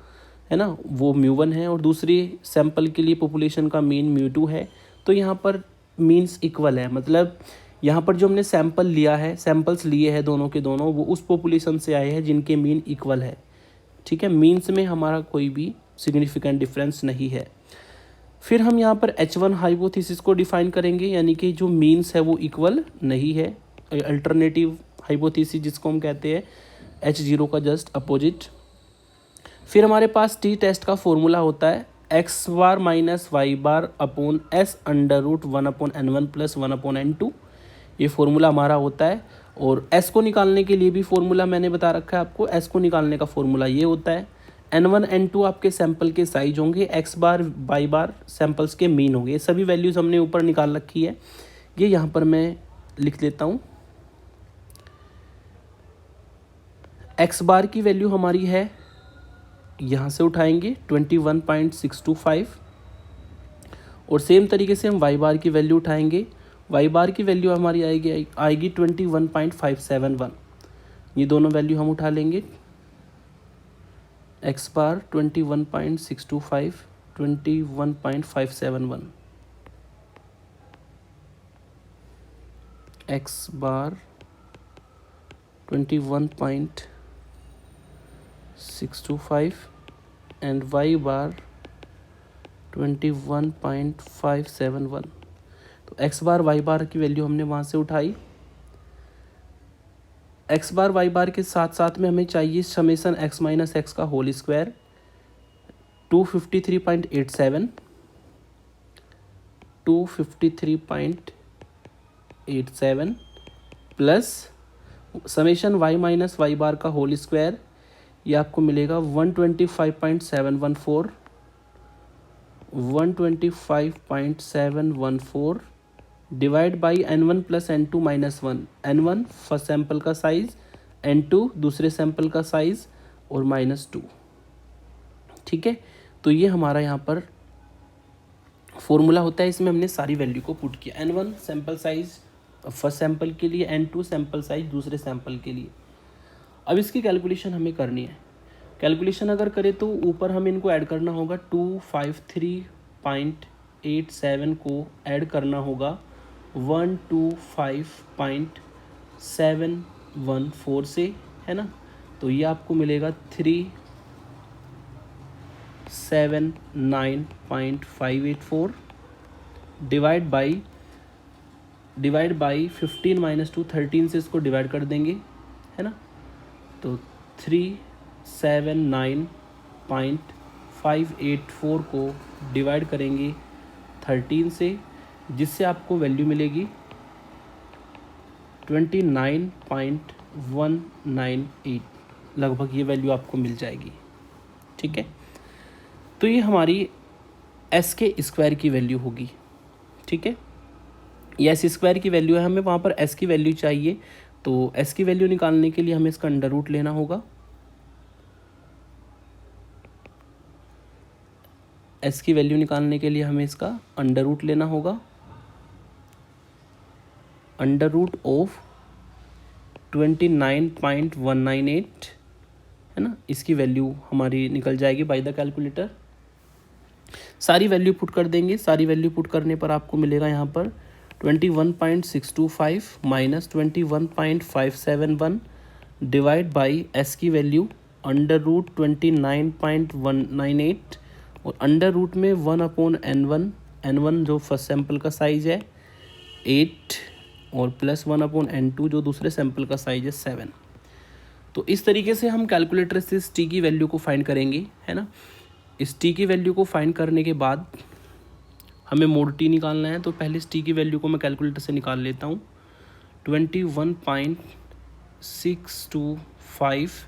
है ना, वो μ1 है और दूसरी सैंपल के लिए पॉपुलेशन का मीन μ2 है। तो यहाँ पर मीन्स इक्वल है, मतलब यहाँ पर जो हमने सैंपल लिया है, सैंपल्स लिए हैं दोनों के दोनों, वो उस पॉपुलेशन से आए हैं जिनके मीन इक्वल है। ठीक है, मीन्स में हमारा कोई भी सिग्निफिकेंट डिफरेंस नहीं है। फिर हम यहाँ पर H1 हाइपोथेसिस को डिफाइन करेंगे, यानी कि जो मीन्स है वो इक्वल नहीं है। अल्टरनेटिव हाइपोथेसिस जिसको हम कहते हैं H0 का जस्ट अपोजिट। फिर हमारे पास टी टेस्ट का फॉर्मूला होता है x bar minus Y bar upon s under root 1/n1 plus 1/n2। ये फॉर्मूला हमारा होता है। और s को निकालने के लिए भी फॉर्मूला मैंने बता रखा है आपको। s को निकालने का फॉर्मूला ये होता है n1 n2 आपके सैंपल के साइज होंगे, x बार y बार सैंपल्स के मीन होंगे। ये सभी वैल्यूज़ हमने ऊपर निकाल रखी है, ये यहाँ पर मैं लिख लेता हूँ। x बार की वैल्यू हमारी है, यहाँ से उठाएंगे 21.625 और सेम तरीके से हम y बार की वैल्यू उठाएंगे। y बार की वैल्यू हमारी आएगी 21.571। ये दोनों वैल्यू हम उठा लेंगे। x bar 21.625, 21.571, x bar 21.625 and y बार 21.571। तो x बार y बार की वैल्यू हमने वहाँ से उठाई। x बार y बार के साथ साथ में हमें चाहिए समेसन x माइनस एक्स का whole square 253.87, 253.87 plus summation y minus Y bar का होल स्क्वायर, ये आपको मिलेगा 125.714, 125.714 divide by n1 plus n2 minus 1। n1 first sample का साइज, n2 दूसरे सैंपल का साइज और -2। ठीक है, तो ये हमारा यहाँ पर फॉर्मूला होता है। इसमें हमने सारी वैल्यू को पुट किया। n1 sample size first sample के लिए, n2 सैंपल साइज दूसरे सैंपल के लिए। अब इसकी कैलकुलेशन हमें करनी है। कैलकुलेशन अगर करें तो ऊपर हमें इनको ऐड करना होगा। 253.87 को ऐड करना होगा 125.714 से, है ना। तो ये आपको मिलेगा 379.584 डिवाइड बाई 15 माइनस 2 13 से इसको डिवाइड कर देंगे, है ना। तो 379.584 को डिवाइड करेंगे 13 से, जिससे आपको वैल्यू मिलेगी 29.198। लगभग ये वैल्यू आपको मिल जाएगी। ठीक है, तो ये हमारी एस के स्क्वायर की वैल्यू होगी। ठीक है, ये एस स्क्वायर की वैल्यू है, हमें वहाँ पर एस की वैल्यू चाहिए। तो एस की वैल्यू निकालने के लिए हमें इसका अंडर रूट लेना होगा। एस की वैल्यू निकालने के लिए हमें इसका अंडर रूट लेना होगा। अंडर रूट ऑफ 29.198, है ना, इसकी वैल्यू हमारी निकल जाएगी बाय द कैलकुलेटर। सारी वैल्यू पुट कर देंगे। सारी वैल्यू पुट करने पर आपको मिलेगा यहाँ पर 21.625 माइनस 21.571 डिवाइड बाई एस की वैल्यू अंडर रूट 29.198 और अंडर रूट में 1/n1, n1 जो फर्स्ट सैंपल का साइज है 8 और प्लस 1/n2 जो दूसरे सैंपल का साइज है 7। तो इस तरीके से हम कैलकुलेटर से इस टी की वैल्यू को फाइंड करेंगे, है ना। इस टी की वैल्यू को फाइंड करने के बाद हमें मोड टी निकालना है। तो पहले इस टी की वैल्यू को मैं कैलकुलेटर से निकाल लेता हूँ। 21.625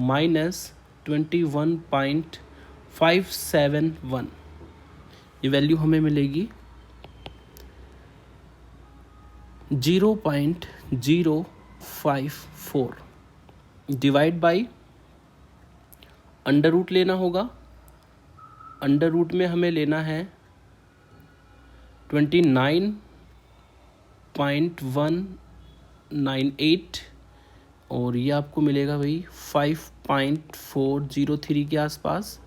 माइनस 21.571, ये वैल्यू हमें मिलेगी 0.054 डिवाइड बाई अंडर रूट लेना होगा। अंडर रूट में हमें लेना है 29.198 और ये आपको मिलेगा भाई 5.403 के आसपास,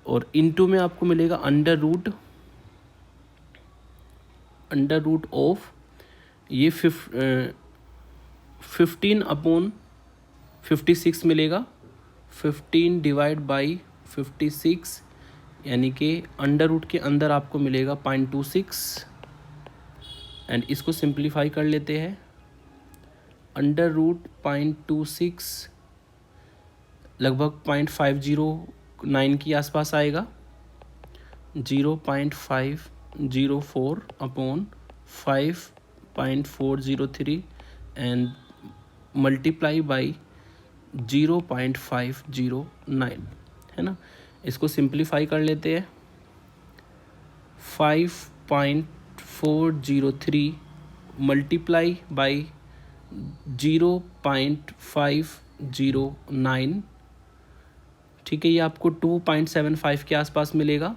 और इनटू में आपको मिलेगा अंडर रूट ऑफ ये 15/56 मिलेगा, 15 डिवाइड बाई 56 यानी कि अंडर रूट के अंदर आपको मिलेगा 0.26 एंड इसको सिंप्लीफाई कर लेते हैं। अंडर रूट 0.26 लगभग 0.509 के आसपास आएगा, 0.504 अपॉन 5.403 एंड मल्टीप्लाई बाई 0.509 है ना। इसको सिंप्लीफाई कर लेते हैं। 5.403 मल्टीप्लाई बाई 0.509, ठीक है, ये आपको 2.75 के आसपास मिलेगा।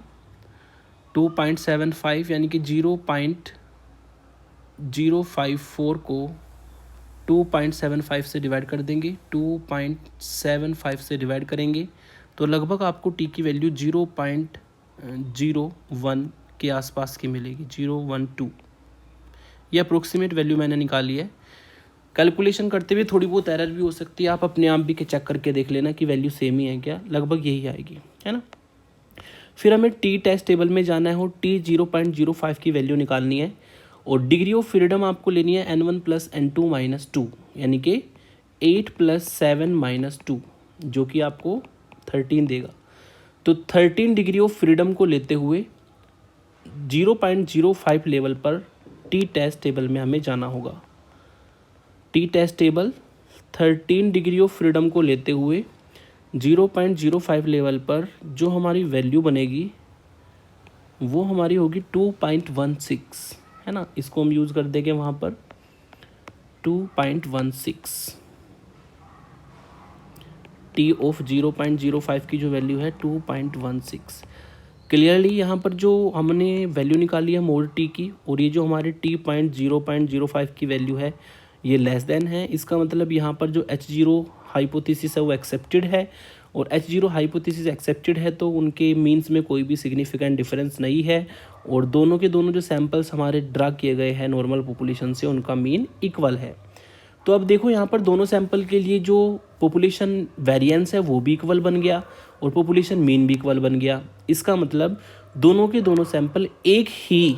2.75 यानी कि 0.054 को 2.75 से डिवाइड कर देंगे, 2.75 से डिवाइड करेंगे तो लगभग आपको टी की वैल्यू 0.01 के आसपास की मिलेगी, 012। ये अप्रोक्सीमेट वैल्यू मैंने निकाली है। कैलकुलेशन करते हुए थोड़ी बहुत एरर भी हो सकती है, आप अपने आप भी चेक करके देख लेना कि वैल्यू सेम ही है क्या, लगभग यही आएगी, है ना। फिर हमें टी टेस्ट टेबल में जाना है और टी 0.05 की वैल्यू निकालनी है और डिग्री ऑफ फ्रीडम आपको लेनी है n1 + n2 - 2 यानी कि 8 + 7 - 2 जो कि आपको 13 देगा। तो 13 डिग्री ऑफ फ्रीडम को लेते हुए 0.05 लेवल पर टी टेस्ट टेबल में हमें जाना होगा। T test table 13 degree of freedom को लेते हुए 0.05 लेवल पर जो हमारी वैल्यू बनेगी वो हमारी होगी 2.16, है ना। इसको हम यूज़ कर देंगे वहाँ पर 2.16। टी ऑफ 0.05 की जो वैल्यू है 2.16। क्लियरली यहाँ पर जो हमने वैल्यू निकाली है मोल टी की, और ये जो हमारे टी 0.05 की वैल्यू है ये लेस देन है, इसका मतलब यहाँ पर जो H0 हाइपोथेसिस है वो एक्सेप्टेड है, और H0 हाइपोथेसिस एक्सेप्टेड है तो उनके मीन्स में कोई भी सिग्निफिकेंट डिफरेंस नहीं है, और दोनों के दोनों जो सैंपल्स हमारे ड्रा किए गए हैं नॉर्मल पॉपुलेशन से उनका मीन इक्वल है। तो अब देखो यहाँ पर दोनों सैंपल के लिए जो पॉपुलेशन वेरिएंस है वो भी इक्वल बन गया और पॉपुलेशन मीन भी इक्वल बन गया। इसका मतलब दोनों के दोनों सैंपल एक ही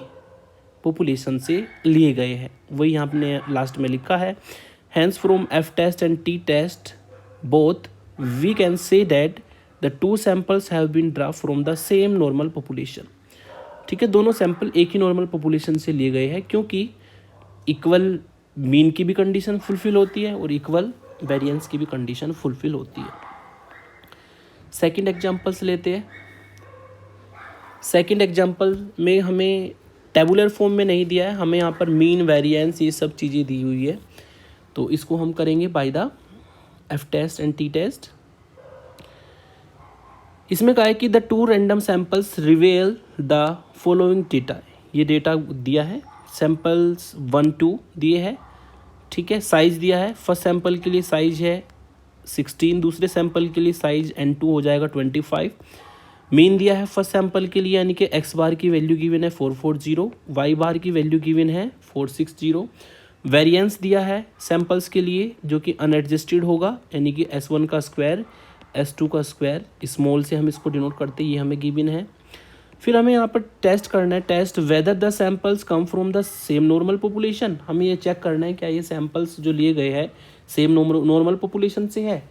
पॉपुलेशन से लिए गए हैं, वही यहाँ अपने लास्ट में लिखा है। Hence from F test and T test both we can say that the two samples have been draw from the same normal population. ठीक है, दोनों सैंपल एक ही नॉर्मल पॉपुलेशन से लिए गए हैं क्योंकि इक्वल मीन की भी कंडीशन फुलफिल होती है और इक्वल वेरिएंस की भी कंडीशन फुलफिल होती है। सेकंड एग्जांपल्स लेते हैं। सेकंड एग्जांपल में हमें टेबुलर फॉर्म में नहीं दिया है, हमें यहाँ पर मीन वेरिएंस ये सब चीज़ें दी हुई है, तो इसको हम करेंगे by the F test and T test. इसमें कहा है कि the two random samples reveal the following data. ये डेटा दिया है, सैंपल्स 1 2 दिए हैं, ठीक है। साइज दिया है, फर्स्ट सैंपल के लिए साइज है 16, दूसरे सैंपल के लिए साइज n2 हो जाएगा 25। मीन दिया है फर्स्ट सैंपल के लिए यानी कि x बार की वैल्यू गिवन है 440, y बार की वैल्यू गिवन है 460। वेरिएंस दिया है सैंपल्स के लिए जो कि अनएडजस्टेड होगा यानी कि s1 का स्क्वायर s2 का स्क्वायर, स्मॉल से हम इसको डिनोट करते हैं, ये हमें गिवन है। फिर हमें यहाँ पर टेस्ट करना है, test whether the samples come from the same normal population. हमें ये चेक करना है क्या ये सैंपल्स जो लिए गए हैं सेम नॉर्मल पॉपुलेशन से है।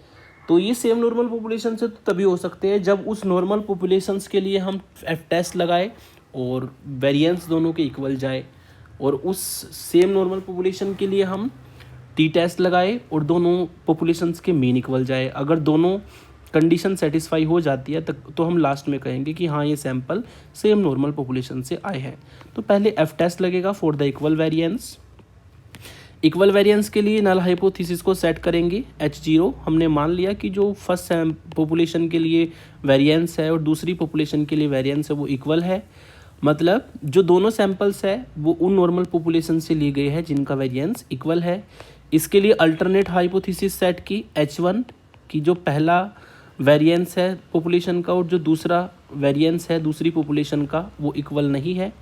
तो ये सेम नॉर्मल पॉपुलेशन से तो तभी हो सकते हैं जब उस नॉर्मल पॉपुलेशंस के लिए हम एफ टेस्ट लगाए और वेरिएंस दोनों के इक्वल जाए, और उस सेम नॉर्मल पॉपुलेशन के लिए हम टी टेस्ट लगाए और दोनों पॉपुलेशंस के मीन इक्वल जाए। अगर दोनों कंडीशन सेटिस्फाई हो जाती है तो हम लास्ट में कहेंगे कि हाँ ये सैंपल सेम नॉर्मल पॉपुलेशन से आए हैं। तो पहले एफ टेस्ट लगेगा for the equal variance. Equal variance के लिए नल हाइपोथेसिस को सेट करेंगे H0। हमने मान लिया कि जो फर्स्ट पॉपुलेशन के लिए वेरिएंस है और दूसरी पॉपुलेशन के लिए वेरिएंस है वो इक्वल है। मतलब जो दोनों सैंपल्स है वो उन नॉर्मल पॉपुलेशन से लिए गए हैं जिनका वेरिएंस इक्वल है। इसके लिए अल्टरनेट हाइपोथेसिस सेट की H1 की जो पहला वेरिएंस है पॉपुलेशन का और जो दूसरा वेरिएंस है दूसरी पॉपुलेशन का वो इक्वल नहीं है।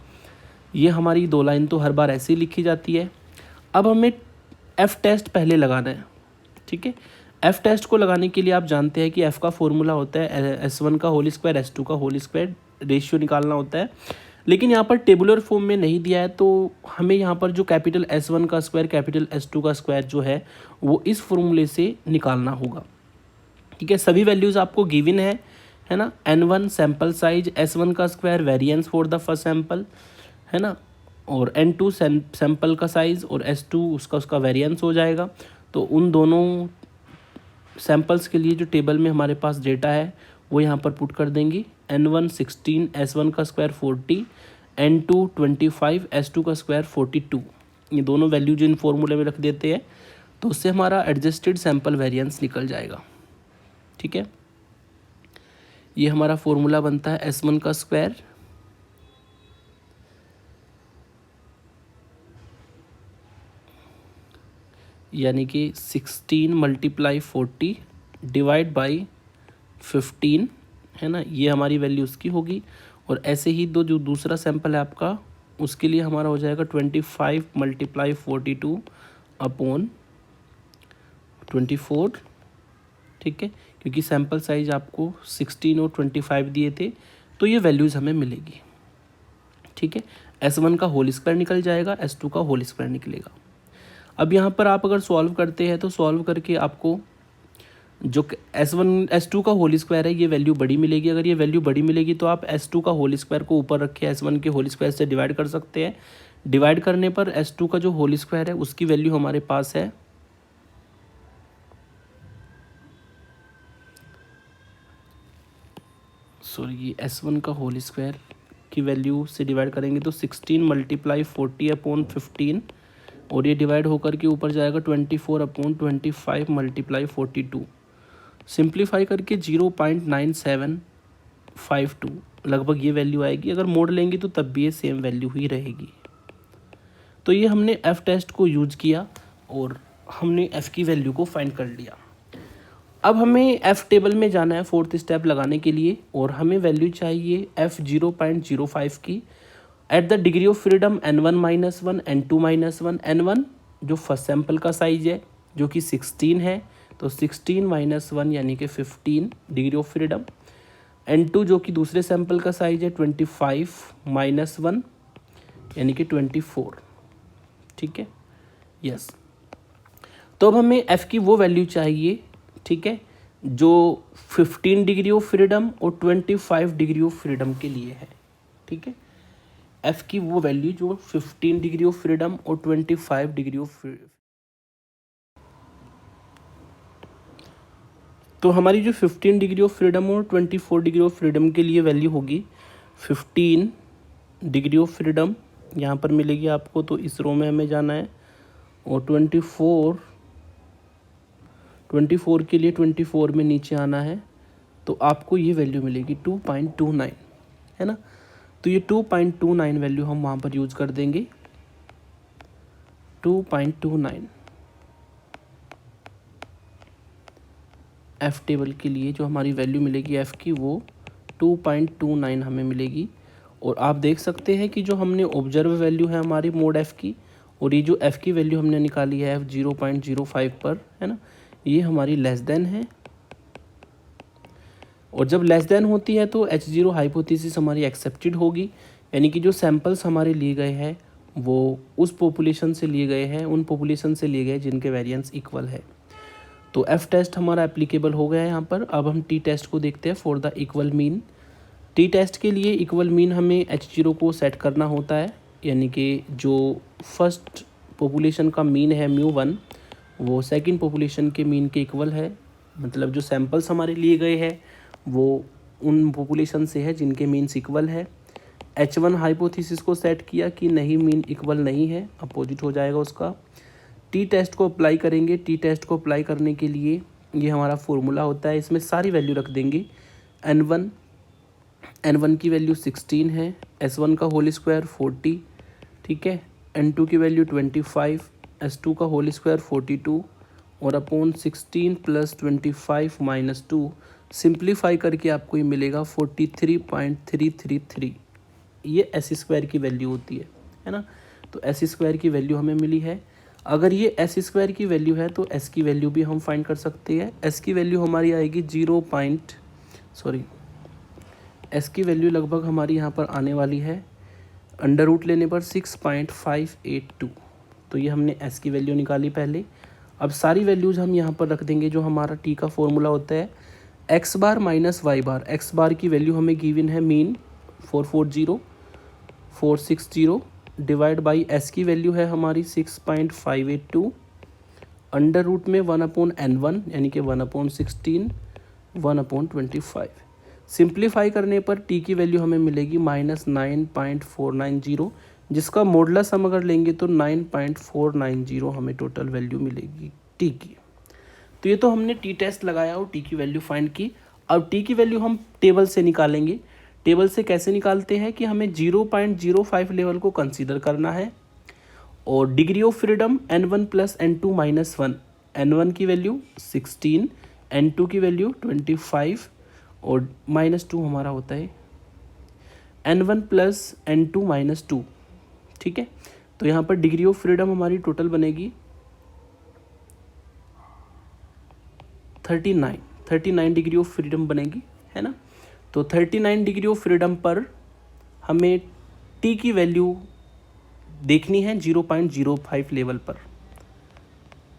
ये हमारी दो लाइन तो हर बार ऐसे ही लिखी जाती है। अब हमें एफ टेस्ट पहले लगाना है, ठीक है। एफ टेस्ट को लगाने के लिए आप जानते हैं कि एफ का फॉर्मूला होता है S1 का होल स्क्वायर S2 का होल स्क्वायर, रेशियो निकालना होता है। लेकिन यहाँ पर टेबुलर फॉर्म में नहीं दिया है तो हमें यहाँ पर जो कैपिटल S1 का स्क्वायर कैपिटल S2 का स्क्वायर जो है वो इस फॉर्मूले से निकालना होगा, ठीक है। सभी वैल्यूज़ आपको गिवन है ना। N1 सैम्पल साइज, S1 का square variance for the first sample, है ना, और N2 सैम्पल का साइज़ और S2 उसका वेरिएंस हो जाएगा। तो उन दोनों सैम्पल्स के लिए जो टेबल में हमारे पास डेटा है वो यहाँ पर पुट कर देंगे। N1 16, S1 का स्क्वायर 40, N2 25, S2 का स्क्वायर 42। ये दोनों वैल्यू जो इन फॉर्मूले में रख देते हैं तो उससे हमारा एडजस्टेड सैम्पल वेरिएंस निकल जाएगा, ठीक है। ये हमारा फॉर्मूला बनता है S1 का स्क्वायर यानी कि 16 × 40 डिवाइड बाई 15, है ना, ये हमारी वैल्यू उसकी होगी। और ऐसे ही जो दूसरा सैंपल है आपका उसके लिए हमारा हो जाएगा 25 × 42 अपॉन 24, ठीक है, क्योंकि सैंपल साइज आपको 16 और 25 दिए थे तो ये वैल्यूज़ हमें मिलेगी, ठीक है। S1 का होल स्क्वायर निकल जाएगा, S2 का होल स्क्वायर निकलेगा। अब यहाँ पर आप अगर सॉल्व करते हैं तो सॉल्व करके आपको जो S2 का होल स्क्वायर है ये वैल्यू बड़ी मिलेगी। अगर ये वैल्यू बड़ी मिलेगी तो आप S2 का होल स्क्वायर को ऊपर रख के S1 के होल स्क्वायर से डिवाइड कर सकते हैं। डिवाइड करने पर S2 का जो होल स्क्वायर है उसकी वैल्यू हमारे पास है ये S1 का होल स्क्वायर की वैल्यू से डिवाइड करेंगे तो 16 × 40 अपॉन 15 और ये डिवाइड होकर के ऊपर जाएगा 24 अपॉन 25 × 42। सिंप्लीफाई करके 0.9752 लगभग ये वैल्यू आएगी। अगर मोड लेंगे तो तब भी ये सेम वैल्यू ही रहेगी। तो ये हमने एफ टेस्ट को यूज किया और हमने एफ की वैल्यू को फाइंड कर लिया। अब हमें एफ टेबल में जाना है फोर्थ स्टेप लगाने के लिए और हमें वैल्यू चाहिए एफ 0.05 की at the degree of freedom N1 - 1 N2 - 1। N1 जो फर्स्ट सैंपल का साइज है जो कि 16 है तो 16 - 1 यानी कि 15 डिग्री ऑफ फ्रीडम। N2 जो कि दूसरे सैंपल का साइज है 25 - 1 यानी कि 24, ठीक है, यस। तो अब हमें एफ़ की वो वैल्यू चाहिए, ठीक है, जो 15 डिग्री ऑफ फ्रीडम और 25 डिग्री ऑफ फ्रीडम के लिए है, ठीक है। एफ की वो वैल्यू जो 15 डिग्री ऑफ फ्रीडम और 25 डिग्री ऑफ तो हमारी जो 15 डिग्री ऑफ फ्रीडम और 24 डिग्री ऑफ फ्रीडम के लिए वैल्यू होगी 15 डिग्री ऑफ फ्रीडम यहाँ पर मिलेगी आपको, तो इस रो में हमें जाना है। और 24 के लिए 24 में नीचे आना है तो आपको ये वैल्यू मिलेगी 2.29, है ना। तो ये 2.29 वैल्यू हम वहाँ पर यूज़ कर देंगे, 2.29 एफ़ टेबल के लिए जो हमारी वैल्यू मिलेगी एफ़ की वो 2.29 हमें मिलेगी। और आप देख सकते हैं कि जो हमने ऑब्जर्व वैल्यू है हमारी मोड एफ़ की और ये जो एफ़ की वैल्यू हमने निकाली है एफ़ 0.05 पर, है ना, ये हमारी लेस देन है। और जब लेस देन होती है तो H0 हाइपोथेसिस हमारी एक्सेप्टेड होगी, यानी कि जो सैंपल्स हमारे लिए गए हैं वो उस पॉपुलेशन से लिए गए हैं, उन पॉपुलेशन से लिए गए जिनके वेरिएंस इक्वल है। तो एफ टेस्ट हमारा एप्लीकेबल हो गया है यहाँ पर। अब हम टी टेस्ट को देखते हैं for the equal mean. T test के लिए इक्वल मीन हमें H0 को सेट करना होता है, यानी कि जो फर्स्ट पॉपुलेशन का मीन है μ1 वो सेकंड पॉपुलेशन के मीन के इक्वल है। मतलब जो सैंपल्स हमारे लिए गए हैं वो उन पॉपुलेशन से है जिनके मीन्स इक्वल है। H1 हाइपोथेसिस को सेट किया कि नहीं मीन इक्वल नहीं है, अपोजिट हो जाएगा उसका। टी टेस्ट को अप्लाई करेंगे। टी टेस्ट को अप्लाई करने के लिए ये हमारा फॉर्मूला होता है, इसमें सारी वैल्यू रख देंगे N1 N1 की वैल्यू 16 है, S1 का होल स्क्वायर 40, ठीक है, N2 की वैल्यू 25, S2 का होल स्क्वायर 42 और अपॉन 16 प्लस 25 माइनस 2, सिंप्लीफाई करके आपको ये मिलेगा 43.333। ये एस स्क्वायर की वैल्यू होती है ना। तो एस स्क्वायर की वैल्यू हमें मिली है। अगर ये एस स्क्वायर की वैल्यू है तो एस की वैल्यू भी हम फाइंड कर सकते हैं। एस की वैल्यू हमारी आएगी एस की वैल्यू लगभग हमारी यहाँ पर आने वाली है अंडर रूट लेने पर 6.582। तो ये हमने एस की वैल्यू निकाली पहले। अब सारी वैल्यूज़ हम यहाँ पर रख देंगे। जो हमारा टी का फॉर्मूला होता है एक्स बार माइनस वाई बार। एक्स बार की वैल्यू हमें गिवन है मीन 440 डिवाइड बाई एस की वैल्यू है हमारी 6.582 अंडर रूट में 1/n1 यानी कि 1/16 1/25। सिंप्लीफाई करने पर टी की वैल्यू हमें मिलेगी -9.490, जिसका मॉडुलस हम अगर लेंगे तो 9.490 हमें टोटल वैल्यू मिलेगी टी की। तो ये तो हमने टी टेस्ट लगाया और टी की वैल्यू फाइंड की। अब टी की वैल्यू हम टेबल से निकालेंगे। टेबल से कैसे निकालते हैं कि हमें 0.05 लेवल को कंसीडर करना है और degree of freedom n1 plus n2 minus 1। n1 की वैल्यू 16, n2 की वैल्यू 25 और -2 हमारा होता है n1 प्लस n2 माइनस 2, ठीक है। तो यहाँ पर डिग्री ऑफ फ्रीडम हमारी टोटल बनेगी 39 डिग्री ऑफ फ्रीडम बनेगी, है ना। तो 39 डिग्री ऑफ फ्रीडम पर हमें टी की वैल्यू देखनी है 0.05 लेवल पर।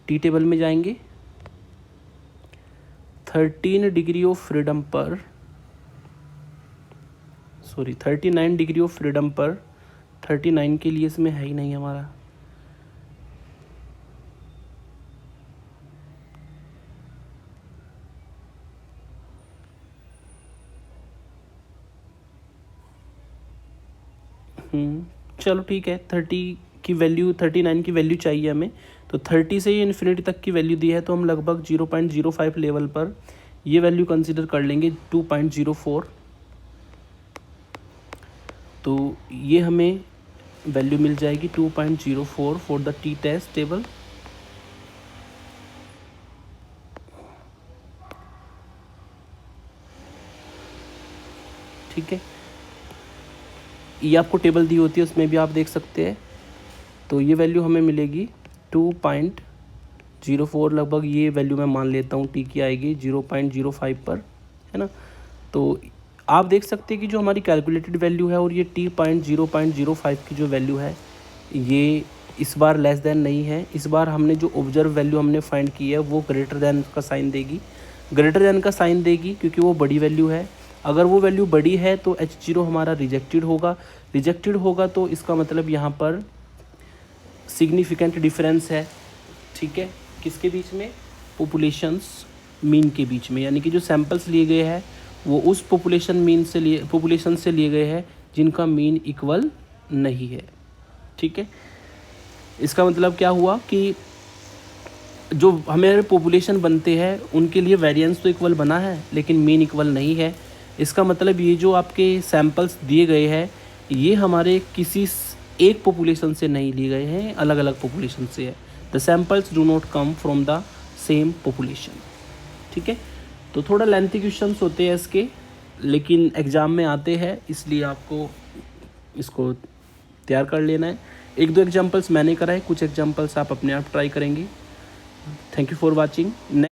टी टेबल में जाएंगे, 39 डिग्री ऑफ फ्रीडम पर 39 के लिए इसमें है ही नहीं हमारा। चलो ठीक है, 39 की वैल्यू चाहिए हमें। तो 30 से ये इन्फिनिटी तक की वैल्यू दी है, तो हम लगभग 0.05 लेवल पर ये वैल्यू कंसीडर कर लेंगे 2.04। तो ये हमें वैल्यू मिल जाएगी 2.04 for the T test table. ठीक है, ये आपको टेबल दी होती है, उसमें भी आप देख सकते हैं। तो ये वैल्यू हमें मिलेगी 2.04 लगभग। ये वैल्यू मैं मान लेता हूँ टी की आएगी 0.05 पर, है ना। तो आप देख सकते हैं कि जो हमारी कैलकुलेटेड वैल्यू है और ये टी 0.05 की जो वैल्यू है ये इस बार लेस देन नहीं है। इस बार हमने जो ऑब्जर्व वैल्यू हमने फाइंड की है वो ग्रेटर देन का साइन देगी, क्योंकि वो बड़ी वैल्यू है। अगर वो वैल्यू बड़ी है तो H0 हमारा रिजेक्टेड होगा। तो इसका मतलब यहाँ पर सिग्निफिकेंट डिफरेंस है, ठीक है, किसके बीच में, पॉपुलेशंस मीन के बीच में। यानी कि जो सैंपल्स लिए गए हैं वो उस पॉपुलेशन से लिए गए हैं जिनका मीन इक्वल नहीं है, ठीक है। इसका मतलब क्या हुआ कि जो हमें पॉपुलेशन बनते हैं उनके लिए वेरिएंस तो इक्वल बना है लेकिन मीन इक्वल नहीं है। इसका मतलब ये जो आपके सैंपल्स दिए गए हैं ये हमारे किसी एक पॉपुलेशन से नहीं लिए गए हैं, अलग अलग पॉपुलेशन से है। The samples do not come from the same population, ठीक है। तो थोड़ा लेंथी क्वेश्चंस होते हैं इसके, लेकिन एग्ज़ाम में आते हैं, इसलिए आपको इसको तैयार कर लेना है। 1-2 एग्जांपल्स मैंने कराए, कुछ एग्जांपल्स आप अपने आप ट्राई करेंगे। Thank you for watching.